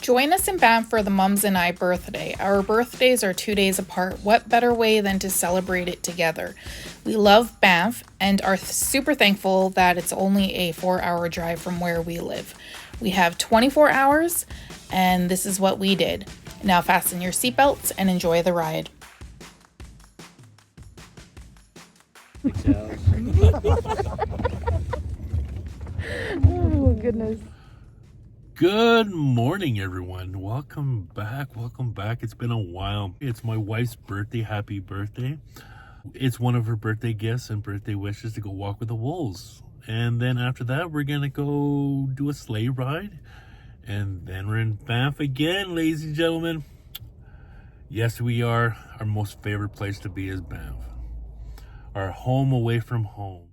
Join us in Banff for the Mums and I birthday. Our birthdays are 2 days apart. What better way than to celebrate it together? We love Banff and are super thankful that it's only a 4-hour drive from where we live. We have 24 hours, and this is what we did. Now fasten your seatbelts and enjoy the ride. Oh, goodness. Good morning, everyone. Welcome back. It's been a while. It's my wife's birthday. Happy birthday. It's one of her birthday gifts and birthday wishes to go walk with the wolves. And then after that, we're going to go do a sleigh ride. And then we're in Banff again, ladies and gentlemen. Yes, we are. Our most favorite place to be is Banff. Our home away from home.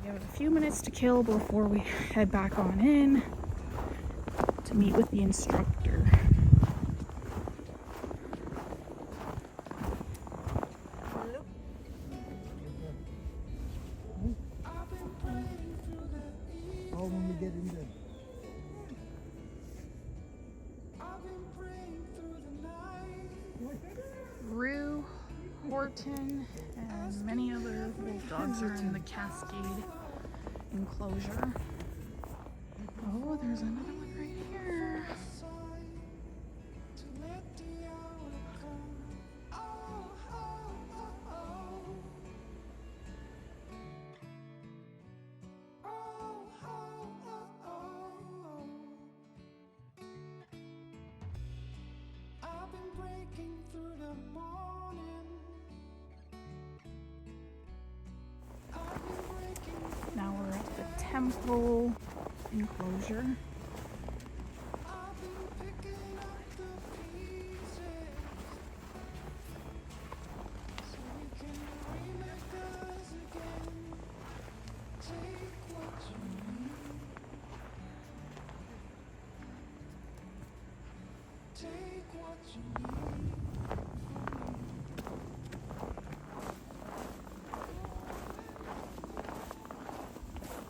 We have a few minutes to kill before we head back on in to meet with the instructor. Oh, when we get in there. Rue, Horton, and many other wolfdogs are in the Cascade enclosure. Oh, there's another one right here. Now we're at the temple enclosure.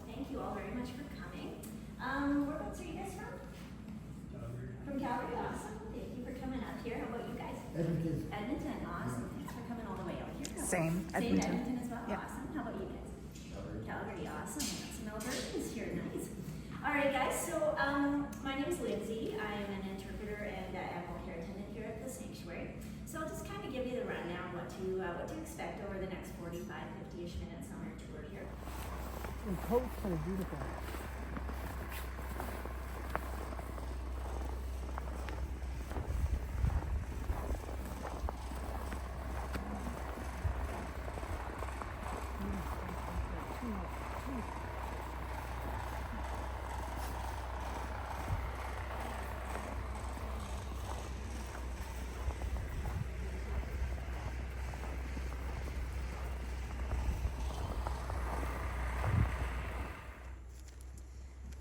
Thank you all very much for coming. Whereabouts are you guys from? From Calgary, awesome. Thank you for coming up here. How about you guys? Edmonton. Edmonton, awesome. Thanks for coming all the way out here. Same, Same Edmonton. Edmonton as well? Yeah. Awesome. How about you guys? Calgary, awesome. We got some Albertans here, nice. All right, guys, so my name is Lindsay. I am an interpreter and animal care attendant here at the sanctuary. So I'll just kind of give you the rundown what to expect over the next 45, 50-ish minutes on our tour here. The coats are beautiful.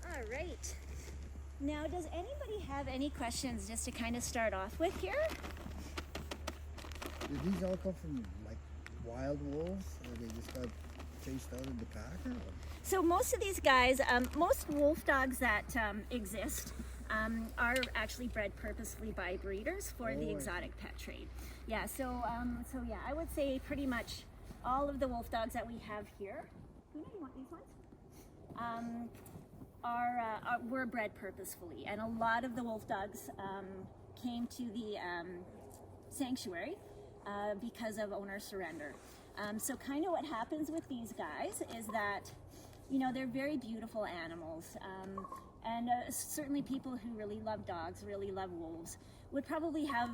All right. Now, does anybody have any questions just to kind of start off with here? Did these all come from like wild wolves, or they just got chased out of the pack? Or what? So most of these guys, most wolf dogs that exist are actually bred purposefully by breeders for the exotic pet trade. Yeah, so yeah, I would say pretty much all of the wolf dogs that we have here. You want these ones? Were bred purposefully, and a lot of the wolf dogs came to the sanctuary because of owner surrender. So kind of what happens with these guys is that, you know, they're very beautiful animals, and certainly people who really love dogs, really love wolves, would probably have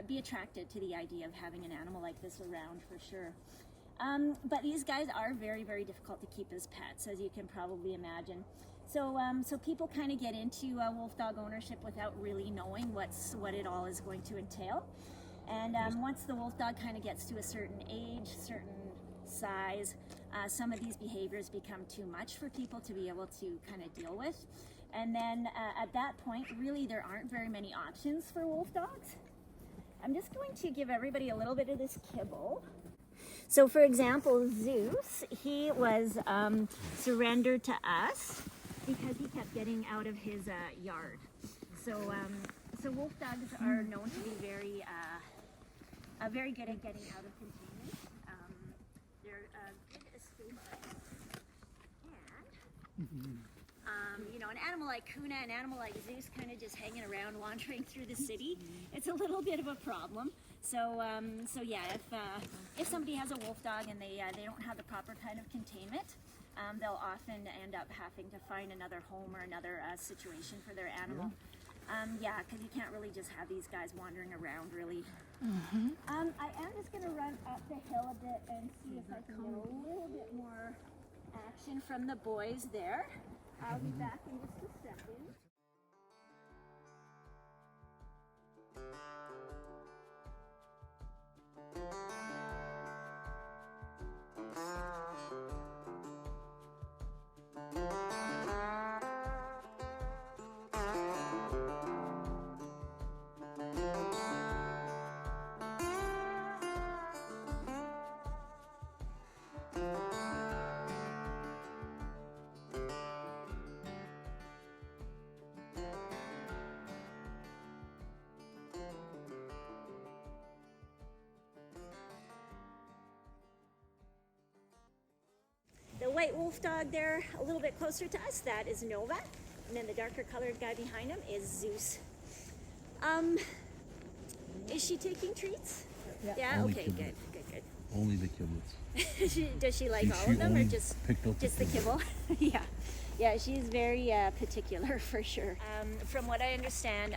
be attracted to the idea of having an animal like this around for sure. But these guys are very, very difficult to keep as pets, as you can probably imagine. So people kind of get into wolf dog ownership without really knowing what it all is going to entail. And once the wolf dog kind of gets to a certain age, certain size, some of these behaviors become too much for people to be able to kind of deal with. And then at that point, really there aren't very many options for wolf dogs. I'm just going to give everybody a little bit of this kibble. So for example, Zeus, he was surrendered to us because he kept getting out of his yard. So wolf dogs are known to be very good at getting out of containment. They're good escapers. And, you know, an animal like Kuna, an animal like Zeus kind of just hanging around, wandering through the city, it's a little bit of a problem. So yeah, if somebody has a wolf dog and they don't have the proper kind of containment, they'll often end up having to find another home or another situation for their animal. Yeah, because you can't really just have these guys wandering around, really. I am just going to run up the hill a bit and see if I can get a little bit more action from the boys there. I'll be back in just a second. The white wolf dog there, a little bit closer to us, that is Nova. And then the darker colored guy behind him is Zeus. Is she taking treats? Yeah, Only okay, kibble. good. Only the kibbles. Does she like all of them or just the kibble? Yeah, she's very particular for sure. From what I understand,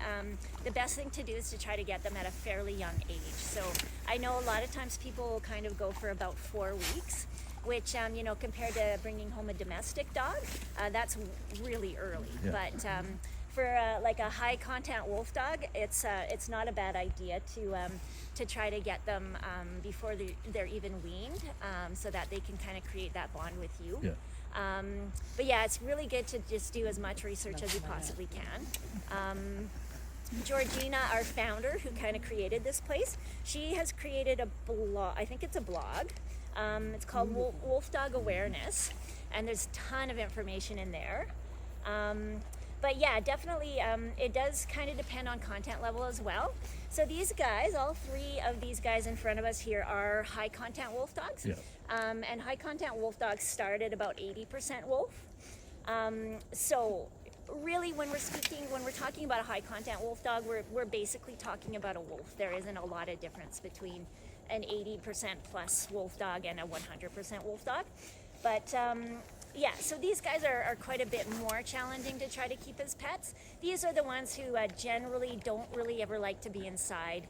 the best thing to do is to try to get them at a fairly young age. So I know a lot of times people will kind of go for about 4 weeks, which, you know, compared to bringing home a domestic dog, that's really early. Yeah. But for like a high content wolf dog, it's not a bad idea to try to get them before they're even weaned, so that they can kind of create that bond with you. Yeah. But yeah, it's really good to just do as much research as you possibly can. Georgina, our founder, who kind of created this place, she has created a blog. I think it's a blog. It's called Wolf Dog Awareness, and there's a ton of information in there. But yeah, definitely, it does kind of depend on content level as well. So these guys, all 3 of these guys in front of us here are high content wolf dogs. Yeah. And high content wolf dogs start at about 80% wolf. So really, when we're talking about a high content wolf dog, we're basically talking about a wolf. There isn't a lot of difference between an 80% plus wolf dog and a 100% wolf dog. But yeah, so these guys are quite a bit more challenging to try to keep as pets. These are the ones who generally don't really ever like to be inside.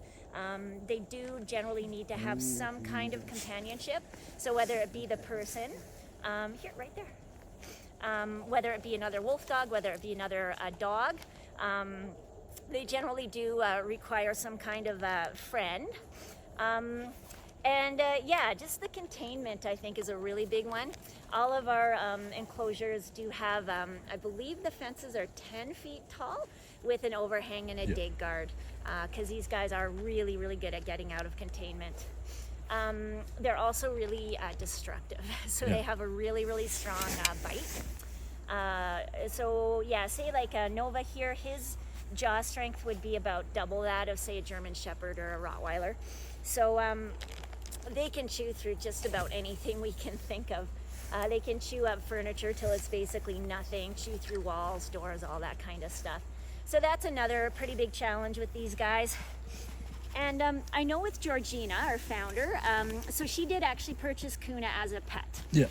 They do generally need to have some kind of companionship. So whether it be the person, here, right there, whether it be another wolf dog, whether it be another dog, they generally do require some kind of friend. And yeah, just the containment, I think, is a really big one. All of our enclosures do have, I believe the fences are 10 feet tall with an overhang and a dig guard, because these guys are really, really good at getting out of containment. They're also really destructive, so they have a really, really strong bite. So yeah, say like Nova here, his jaw strength would be about double that of, say, a German Shepherd or a Rottweiler. So they can chew through just about anything we can think of. They can chew up furniture till it's basically nothing, chew through walls, doors, all that kind of stuff. So that's another pretty big challenge with these guys. And I know with Georgina, our founder, so she did actually purchase Kuna as a pet. Yeah.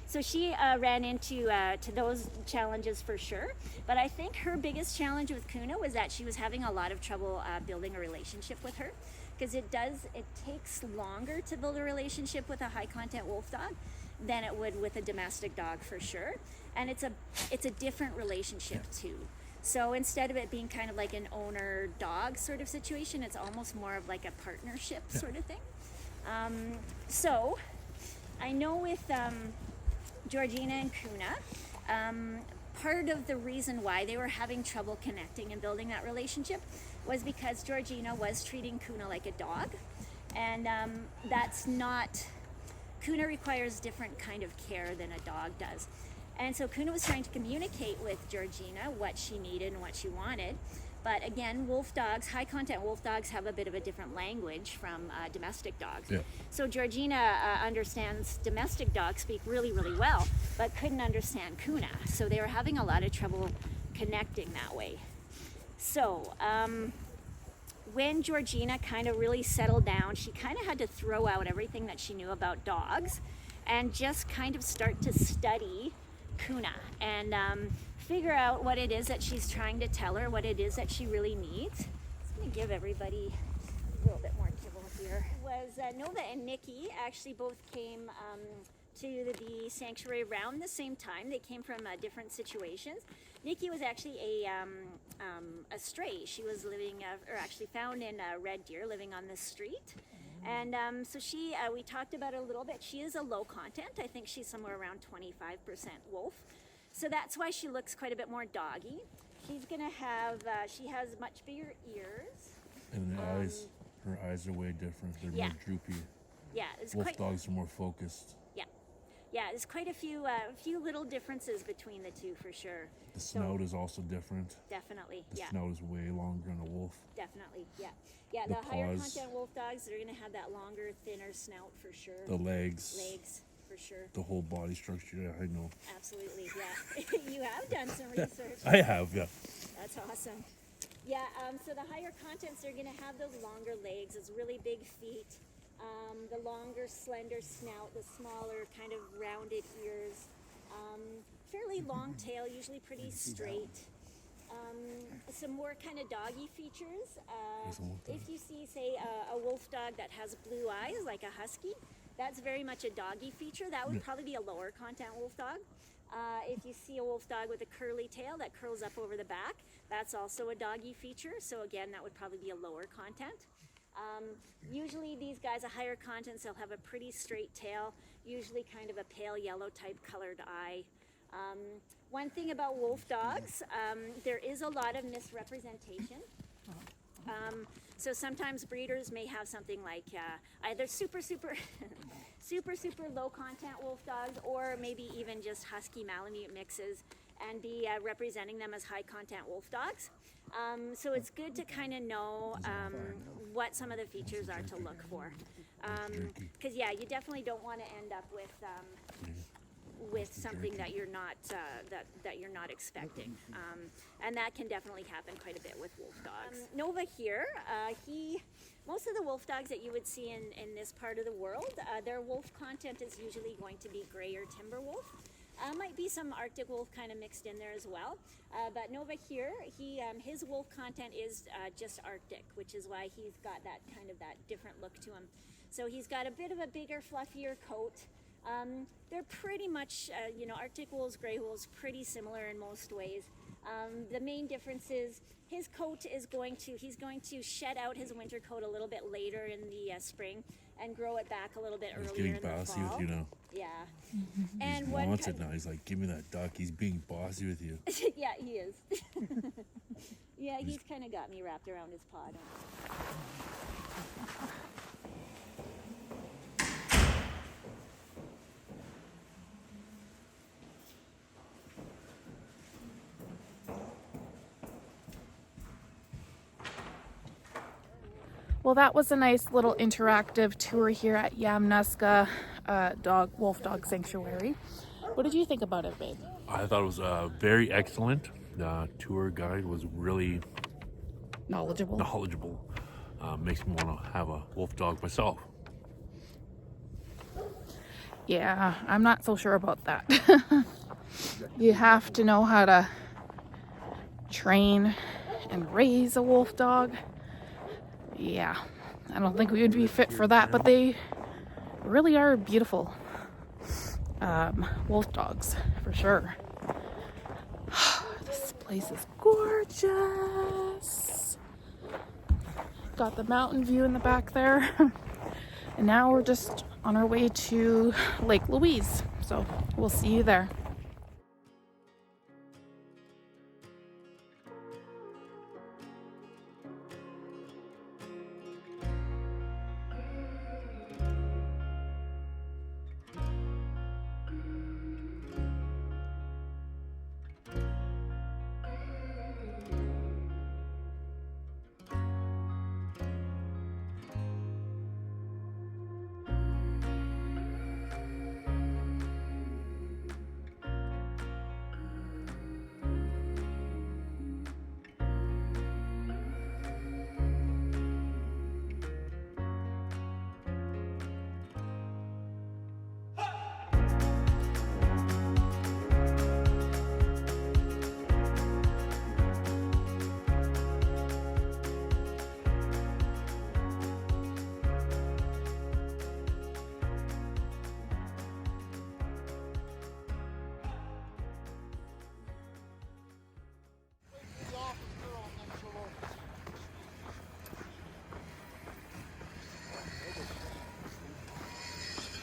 So she ran into to those challenges for sure. But I think her biggest challenge with Kuna was that she was having a lot of trouble building a relationship with her, because it takes longer to build a relationship with a high content wolf dog. than it would with a domestic dog for sure. And it's a different relationship too. So instead of it being kind of like an owner-dog sort of situation, it's almost more of like a partnership sort of thing. So I know with Georgina and Kuna, part of the reason why they were having trouble connecting and building that relationship was because Georgina was treating Kuna like a dog. And that's not, Kuna requires different kind of care than a dog does. And so Kuna was trying to communicate with Georgina what she needed and what she wanted. But again, wolf dogs, high content wolf dogs have a bit of a different language from domestic dogs. Yeah. So Georgina understands domestic dogs speak really, really well, but couldn't understand Kuna. So they were having a lot of trouble connecting that way. So when Georgina kind of really settled down, she kind of had to throw out everything that she knew about dogs and just kind of start to study Kuna and figure out what it is that she's trying to tell her, what it is that she really needs. I'm going to give everybody a little bit more kibble here. Nova and Nikki actually both came to the sanctuary around the same time. They came from different situations. Nikki was actually a stray. She was living, or actually found in Red Deer, living on the street. And so we talked about it a little bit. She is a low content. I think she's somewhere around 25% wolf. So that's why she looks quite a bit more doggy. She's gonna have, she has much bigger ears. And her eyes are way different. They're more droopy. Yeah, wolf dogs are more focused. Yeah, there's quite a few little differences between the two for sure. The snout is also different. Definitely, The snout is way longer on a wolf. Definitely, yeah. Yeah, the higher content wolf dogs, they're going to have that longer, thinner snout for sure. The legs. Legs, for sure. The whole body structure, yeah, I know. Absolutely, yeah. You have done some research. I have, yeah. That's awesome. Yeah, so the higher contents, they're going to have those longer legs, those really big feet. The longer, slender snout, the smaller, kind of rounded ears, fairly long tail, usually pretty straight. Some more kind of doggy features. If you see, say, a wolf dog that has blue eyes, like a husky, that's very much a doggy feature. That would probably be a lower content wolf dog. If you see a wolf dog with a curly tail that curls up over the back, that's also a doggy feature. So again, that would probably be a lower content. Usually these guys, a higher contents, they'll have a pretty straight tail, usually kind of a pale yellow type colored eye. One thing about wolf dogs, there is a lot of misrepresentation. So sometimes breeders may have something like either super low content wolf dogs, or maybe even just husky malamute mixes, and be representing them as high content wolf dogs. So it's good to kind of know what some of the features are to look for. Because you definitely don't want to end up with something that you're not that you're not expecting, and that can definitely happen quite a bit with wolf dogs. Nova here, most of the wolf dogs that you would see in this part of the world, their wolf content is usually going to be gray or timber wolf. Might be some Arctic wolf kind of mixed in there as well, but Nova here, his wolf content is just Arctic, which is why he's got that kind of that different look to him. So he's got a bit of a bigger, fluffier coat. They're pretty much, Arctic wolves, gray wolves, pretty similar in most ways. The main difference is his coat is he's going to shed out his winter coat a little bit later in the spring and grow it back a little bit earlier in the fall. He's getting bossy with you now. Yeah. And he wants it now. He's like, give me that duck. He's being bossy with you. Yeah, he is. Yeah, he's kind of got me wrapped around his paw. Well, that was a nice little interactive tour here at Yamnuska Wolfdog Sanctuary. What did you think about it, babe? I thought it was very excellent. The tour guide was really knowledgeable. Makes me want to have a wolf dog myself. Yeah, I'm not so sure about that. You have to know how to train and raise a wolf dog. Yeah, I don't think we would be fit for that, but they really are beautiful. wolf dogs for sure. This place is gorgeous. Got the mountain view in the back there. And now we're just on our way to Lake Louise. So we'll see you there.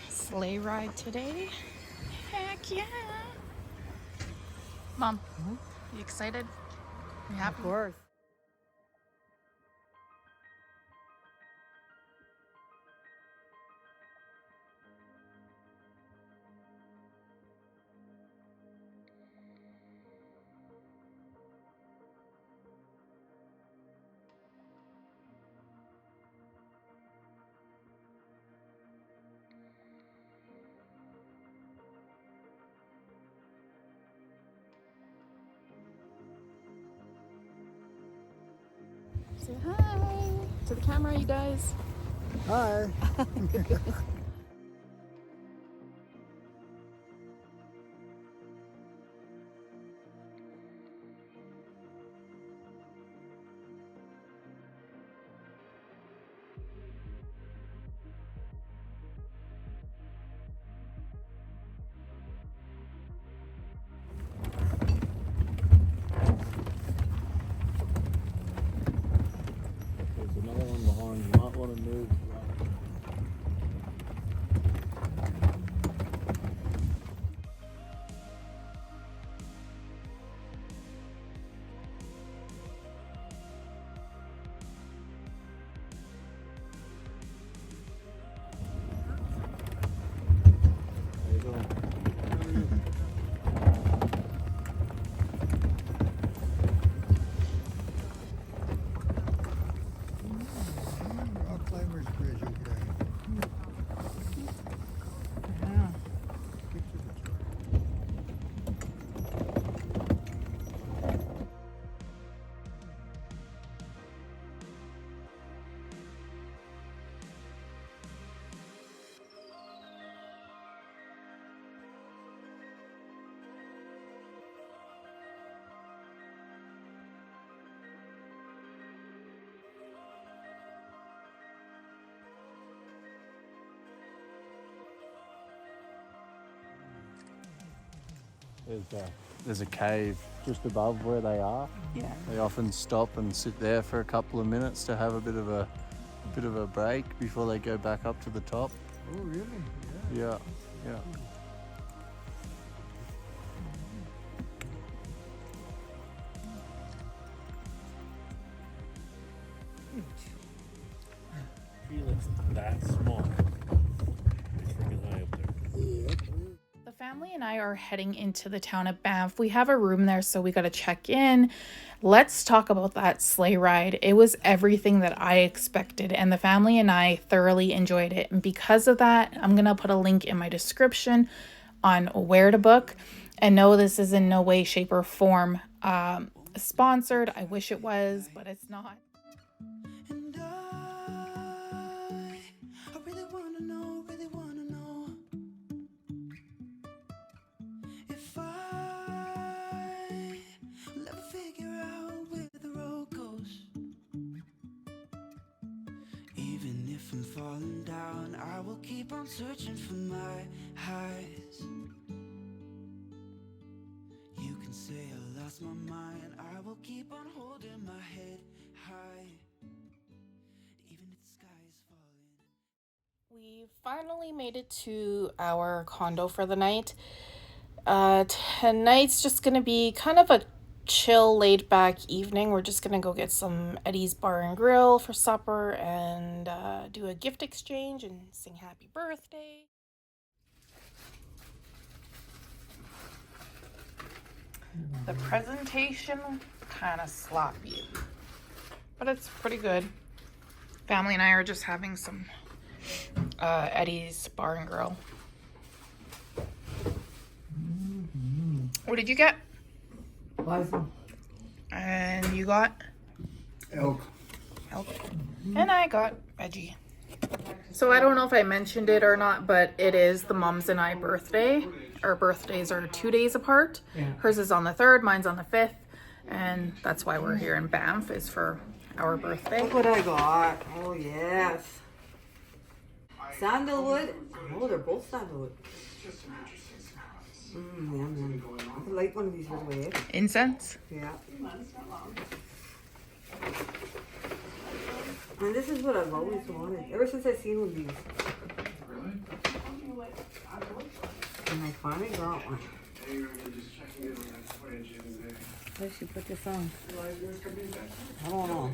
Sleigh ride today. Heck yeah. Mom, you excited? You happy? Of course. Say hi to the camera, you guys. Hi. There's another one behind. You might want to move. How you doing? Rock Climbers Bridge over there. Yeah. Picture the truck. There's a cave just above where they are. Yeah. They often stop and sit there for a couple of minutes to have a bit of a break before they go back up to the top. Oh, really? Yeah, yeah. Felix, that small. It's freaking high up there. The family and I are heading into the town of Banff. We have a room there, so we got to check in. Let's talk about that sleigh ride. It was everything that I expected, and the family and I thoroughly enjoyed it. And because of that, I'm going to put a link in my description on where to book. And no, this is in no way, shape, or form sponsored. I wish it was, but it's not. And I really wanna know if I will ever figure out where the road goes. Even if I'm falling down, I will keep on searching for my highs. say I lost my mind. I will keep on holding my head high, even if the sky is falling. We finally made it to our condo for the night. Tonight's just gonna be kind of a chill, laid back evening. We're just gonna go get some Eddie's Bar and Grill for supper and do a gift exchange and sing happy birthday. The presentation kind of sloppy, but it's pretty good. Family and I are just having some Eddie's Bar and Grill. What did you get? Bison. And you got? Elk. Elk. And I got veggie. So I don't know if I mentioned it or not, but it is the mom's and I birthday. Our birthdays are 2 days apart. Yeah. Hers is on the 3rd, mine's on the 5th. And that's why we're here in Banff, is for our birthday. Look what I got. Oh, yes. Sandalwood. Oh, they're both sandalwood. Yum, yum. I could light one of these right away. Incense. Yeah. And this is what I've always wanted. Ever since I've seen one of these. And I finally got one. Where should she put this on? I don't know.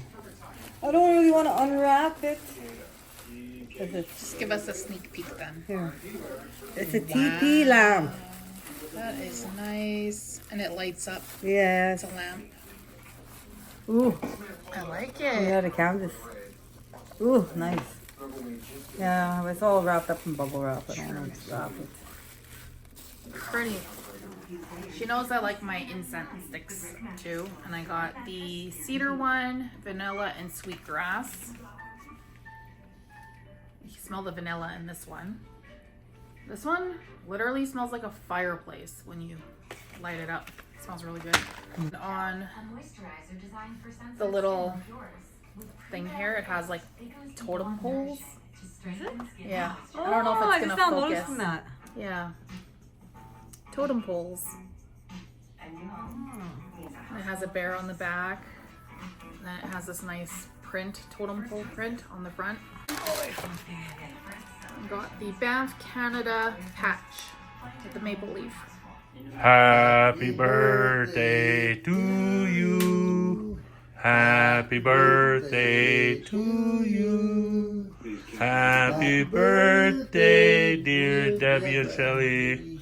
I don't really want to unwrap it. Just give us a sneak peek then. Here. It's a TP lamp. That is nice. And it lights up. Yes. It's a lamp. Ooh. I like it. Yeah, the canvas. Ooh, nice. Yeah, it's all wrapped up in bubble wrap. I don't know how to wrap it. Pretty. She knows I like my incense sticks too. And I got the cedar one, vanilla and sweet grass. You can smell the vanilla in this one. This one literally smells like a fireplace when you light it up. It smells really good. And on the little thing here, it has like totem poles. Yeah. I don't know if it's gonna focus. From that. Yeah. Totem poles. And it has a bear on the back. And then it has this nice print, totem pole print on the front. Got the Banff, Canada patch with the maple leaf. Happy birthday to you. Happy birthday to you. Happy birthday, dear Debbie and Shelley.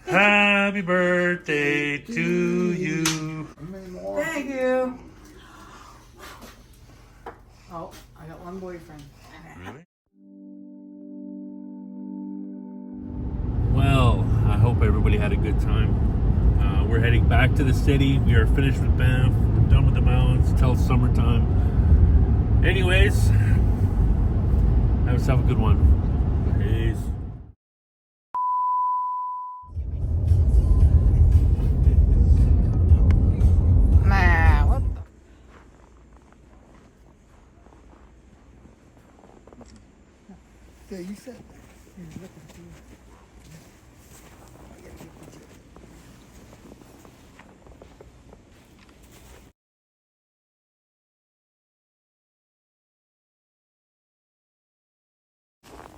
Happy birthday to you. Thank you. Oh, I got one boyfriend. Really? Well, I hope everybody had a good time. We're heading back to the city. We are finished with Banff. We're done with the mountains until summertime. Anyways, have yourself a good one. Peace. Nah, what the? Yeah, you said that.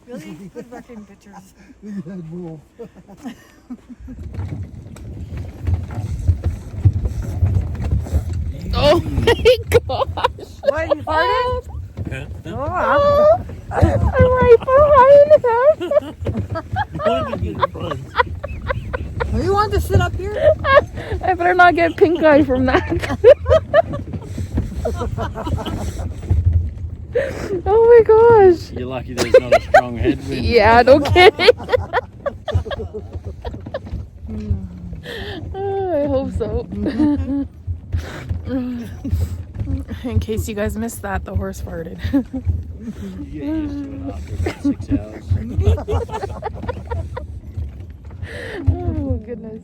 Really? Good working pictures. Wolf. Oh my gosh! What, you farted? Oh, I'm right behind him. Oh, you want to sit up here? I better not get pink eye from that. Oh my gosh! You're lucky there's not a strong headwind. Yeah, no kidding. Oh, I hope so. In case you guys missed that, the horse farted. You get used to it after about 6 hours. Oh goodness.